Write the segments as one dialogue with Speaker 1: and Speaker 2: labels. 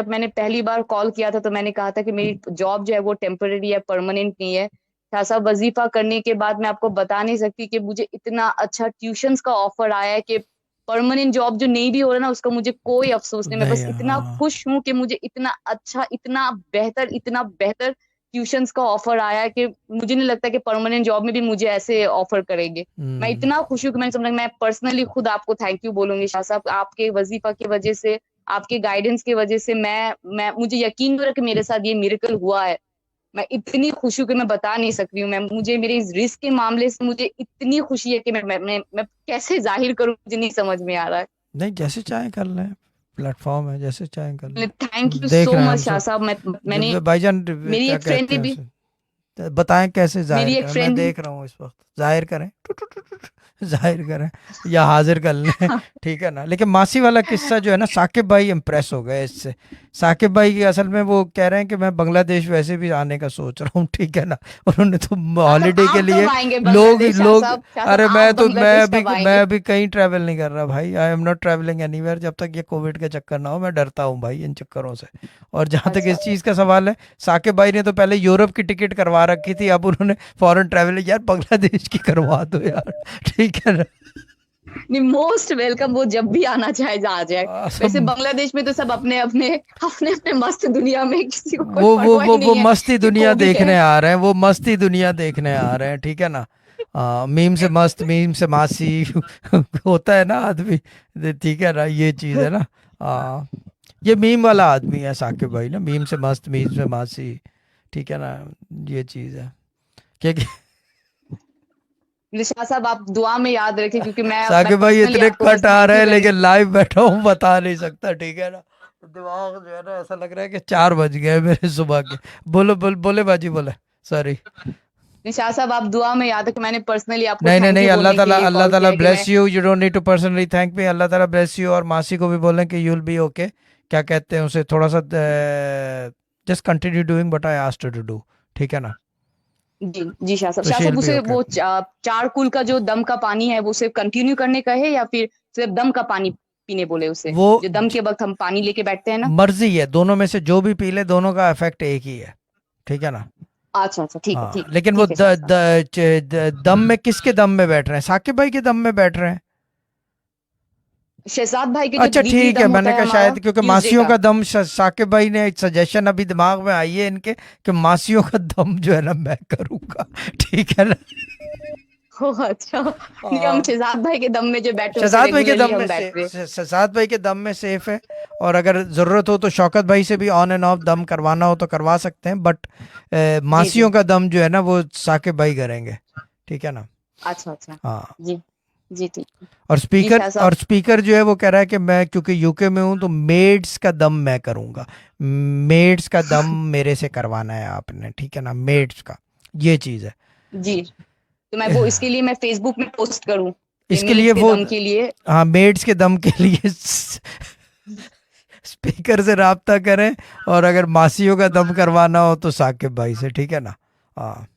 Speaker 1: जब मैंने पहली बार कॉल किया था तो मैंने कहा था कि मेरी जॉब जो है वो टेम्पररी है, परमानेंट नहीं है। ऐसा वजीफा करने के बाद मैं आपको बता नहीं सकती कि मुझे इतना अच्छा ट्यूशंस का ऑफर आया है कि परमानेंट जॉब जो नहीं भी हो रहा ना उसका मुझे कोई अफसोस नहीं। मैं
Speaker 2: नहीं,
Speaker 1: बस इतना
Speaker 2: हाँ।
Speaker 1: खुश हूँ कि मुझे इतना बेहतर ट्यूशंस का ऑफर आया है कि मुझे नहीं लगता कि परमानेंट जॉब में भी मुझे ऐसे ऑफर करेंगे। मैं
Speaker 2: हम्म।
Speaker 1: इतना खुश हूँ कि मैंने समझा, मैं पर्सनली खुद आपको थैंक यू बोलूंगी शाह साहब। आपके वजीफा की वजह से, आपके गाइडेंस की वजह से मैं मुझे यकीन नहीं हो रहा कि मेरे साथ ये मिरेकल हुआ है। मैं इतनी खुश हूँ कि मैं बता नहीं सकती हूँ। मैं मुझे मेरे इस रिस्क के मामले से मुझे इतनी खुशी है कि मैं कैसे जाहिर करूँ, मुझे नहीं समझ में आ रहा है।
Speaker 2: नहीं, जैसे चाहे कर लें, प्लेटफॉर्म है, जैसे चाहे कर
Speaker 1: थैंक यू
Speaker 2: लें, देख
Speaker 1: सो
Speaker 2: रहे हैं
Speaker 1: मच
Speaker 2: हम
Speaker 1: शाह
Speaker 2: सब।
Speaker 1: साहब। मैंने,
Speaker 2: जब भाईजान
Speaker 1: मेरी
Speaker 2: क्या
Speaker 1: एक फ्रेंड
Speaker 2: कहते
Speaker 1: ने
Speaker 2: हैं
Speaker 1: भी,
Speaker 2: उसे, तो बताएं कैसे जाहिर
Speaker 1: मेरी एक
Speaker 2: करें, मैं
Speaker 1: फ्रेंड
Speaker 2: देख रहा हूँ इस वक्त, जाहिर करें, टुट टुट टुट टुट, जाहिर करें या हाजिर कर लें। ठीक है ना। लेकिन मासी वाला किस्सा जो है ना, साकिब भाई इम्प्रेस हो गए इससे। साकिब भाई की असल में वो कह रहे हैं कि मैं बांग्लादेश वैसे भी आने का सोच रहा हूँ, ठीक है ना। उन्होंने तो हॉलीडे के
Speaker 1: आप कब
Speaker 2: लिए
Speaker 1: आएंगे
Speaker 2: लोग
Speaker 1: बांग्लादेश शाह
Speaker 2: लोग
Speaker 1: साहब? शाह साहब
Speaker 2: अरे
Speaker 1: आप
Speaker 2: मैं तो
Speaker 1: बांग्लादेश कब
Speaker 2: मैं
Speaker 1: आएंगे?
Speaker 2: अभी कहीं ट्रैवल नहीं कर रहा भाई, I am not travelling anywhere, जब तक ये कोविड का चक्कर ना हो। मैं डरता हूँ भाई इन चक्करों से। और जहाँ तक
Speaker 1: अच्छा
Speaker 2: इस चीज़ का सवाल है, साकिब भाई ने तो पहले यूरोप की टिकट करवा रखी थी, अब उन्होंने फॉरेन ट्रैवल, यार बांग्लादेश की करवा दो यार। ठीक है ना।
Speaker 1: नहीं, मोस्ट वेलकम। वो जब भी आना चाहे जा आ जाए। वैसे
Speaker 2: सब
Speaker 1: बांग्लादेश में तो सब अपने अपने अपने अपने मस्त दुनिया में, किसी को कोई
Speaker 2: वो वो
Speaker 1: परवाह
Speaker 2: वो
Speaker 1: ही
Speaker 2: वो
Speaker 1: नहीं है
Speaker 2: मस्ती
Speaker 1: कि
Speaker 2: दुनिया
Speaker 1: कोविड
Speaker 2: देखने
Speaker 1: है।
Speaker 2: आ रहे हैं, वो मस्ती दुनिया देखने आ रहे हैं, ठीक है ना। मीम से मस्त, मीम से मासी होता है ना आदमी। ठीक है ना, ये चीज़ है ना। आ, ये मीम वाला आदमी है साकिब भाई ना, मीम से मस्त, मीम से मासी। ठीक है ना, ये चीज़ है। क्या
Speaker 1: निशा साहब आप दुआ में याद रखें, क्योंकि मैं
Speaker 2: साकिब भाई
Speaker 1: पर्सनली
Speaker 2: इतने
Speaker 1: आपको बस
Speaker 2: कट आ
Speaker 1: थैंक
Speaker 2: रहे
Speaker 1: यू
Speaker 2: हैं,
Speaker 1: करने।
Speaker 2: लेकिन लाइव बैठा हूँ बता नहीं सकता, ठीक है ना। दिमाग जो है ना, ऐसा लग रहा है कि 4 बज गए मेरे सुबह के। बोलो बोले बाजी, बोले। सॉरी।
Speaker 1: निशा साहब आप दुआ में याद रखें, मैंने पर्सनली आपको
Speaker 2: नहीं नहीं
Speaker 1: थैंक
Speaker 2: नहीं,
Speaker 1: यू बोलने के लिए
Speaker 2: अल्लाह
Speaker 1: कॉल
Speaker 2: ताला
Speaker 1: किया है कि
Speaker 2: ब्लेस
Speaker 1: मैं।
Speaker 2: You, you don't need to personally thank me, Allah ताला ब्लेस यू। और मासी को भी बोलें कि यूल बी ओके। क्या कहते हैं उसे, थोड़ा सा just continue doing what I asked to do, ठीक है ना।
Speaker 1: जी जी शाह साहब।
Speaker 2: तो
Speaker 1: शाह
Speaker 2: शी विल
Speaker 1: साहब
Speaker 2: बी
Speaker 1: उसे
Speaker 2: ओके।
Speaker 1: वो चार कुल का जो दम का पानी है वो सिर्फ कंटिन्यू करने का है, या फिर सिर्फ दम का पानी पीने बोले उसे,
Speaker 2: वो
Speaker 1: जो दम के वक्त हम पानी लेके बैठते हैं ना?
Speaker 2: मर्जी है, दोनों में से जो भी पी ले, दोनों का इफेक्ट एक ही है, ठीक है ना।
Speaker 1: अच्छा अच्छा, ठीक है
Speaker 2: हाँ,
Speaker 1: ठीक है
Speaker 2: लेकिन वो
Speaker 1: ठीक है शाह साहब।
Speaker 2: दम में किसके दम में बैठ रहे हैं, साकिब भाई के दम में बैठ रहे हैं।
Speaker 1: शहजाद भाई के जो
Speaker 2: अच्छा
Speaker 1: वीकली
Speaker 2: ठीक है,
Speaker 1: दम होता
Speaker 2: मैंने
Speaker 1: है
Speaker 2: कहा
Speaker 1: हमारा
Speaker 2: शायद क्योंकि
Speaker 1: ट्यूसडे
Speaker 2: मासियों
Speaker 1: का।
Speaker 2: का दम, साकिब भाई ने एक सजेशन अभी दिमाग में आई है इनके, कि मासियों का दम जो है ना मैं करूंगा। ठीक है ना।
Speaker 1: ओह अच्छा, नहीं हम
Speaker 2: हाँ,
Speaker 1: शहजाद भाई के दम में जो बैठे उसे
Speaker 2: शहजाद भाई के
Speaker 1: रेगुलरली
Speaker 2: दम में
Speaker 1: हम बैठ
Speaker 2: से
Speaker 1: रहे।
Speaker 2: शहजाद भाई के दम में सेफ है। और अगर ज़रूरत हो तो शौकत भाई से भी ऑन एंड ऑफ दम करवाना हो तो करवा सकते हैं, बट
Speaker 1: जी जी।
Speaker 2: मासियों का दम जो है ना वो साकिब भाई करेंगे, ठीक है ना।
Speaker 1: अच्छा अच्छा।
Speaker 2: हाँ।
Speaker 1: जी जी ठीक है।
Speaker 2: और
Speaker 1: जी
Speaker 2: स्पीकर
Speaker 1: शाह साहब।
Speaker 2: जो है वो कह रहा है कि मैं क्योंकि यूके में हूँ तो मेड्स का दम मैं करूँगा। मेड्स का दम मेरे से करवाना है आपने, ठीक है ना, मेड्स का, ये चीज़ है।
Speaker 1: जी, तो मैं वो इसके लिए मैं फेसबुक में पोस्ट करूं कि
Speaker 2: इसके लिए
Speaker 1: मीट्स के
Speaker 2: वो,
Speaker 1: दम के लिए?
Speaker 2: हाँ, मेड्स के दम के लिए स्पीकर से रब्ता करें। और अगर मासियों का दम करवाना हो तो साकिब भाई से, ठीक है ना। हाँ।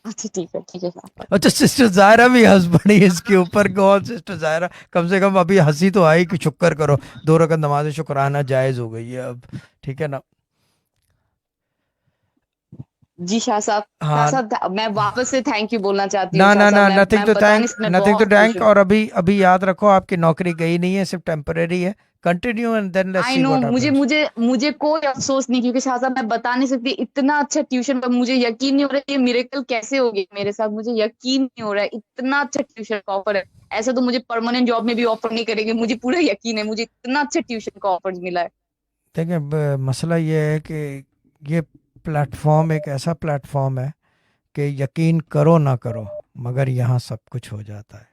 Speaker 1: अच्छा ठीक है शाह साहब।
Speaker 2: अच्छा, सिस्टर जायरा भी हंस पड़ी इसके ऊपर, कौन सिस्टर जायरा, कम से कम अभी हंसी तो आई कि शुक्र करो, 2 रकत नमाज शुक्राना जायज़ हो गई है अब, ठीक है ना।
Speaker 1: जी शाह साहब। शाह
Speaker 2: हाँ।
Speaker 1: साहब मैं वापस से थैंक यू बोलना चाहती हूँ
Speaker 2: ना
Speaker 1: शाह
Speaker 2: ना
Speaker 1: साहब।
Speaker 2: ना, नथिंग
Speaker 1: मैं
Speaker 2: टू
Speaker 1: बता नहीं
Speaker 2: थैंक,
Speaker 1: सकती, मैं
Speaker 2: नथिंग टू
Speaker 1: बहुत खुश
Speaker 2: थैंक।
Speaker 1: हूँ।
Speaker 2: और अभी अभी याद रखो, आपकी नौकरी गई नहीं है, सिर्फ टेम्परेरी है। Continue and then let's
Speaker 1: I
Speaker 2: see
Speaker 1: no,
Speaker 2: what
Speaker 1: मुझे
Speaker 2: हैपेंस।
Speaker 1: मुझे मुझे कोई अफसोस नहीं, क्योंकि शाह साहब मैं बता नहीं सकती इतना अच्छा ट्यूशन, पर मुझे यकीन नहीं हो रहा है ये मिरेकल कैसे हो गया मेरे साथ। मुझे यकीन नहीं हो रहा है, इतना अच्छा ट्यूशन का ऑफर है। ऐसा तो मुझे परमानेंट जॉब में भी ऑफर नहीं करेंगे, मुझे पूरा यकीन है। मुझे इतना अच्छा ट्यूशन का ऑफर मिला है।
Speaker 2: देखिए, मसला ये है कि ये प्लेटफॉर्म एक ऐसा प्लेटफॉर्म है कि यकीन करो ना करो, मगर यहाँ सब कुछ हो जाता है।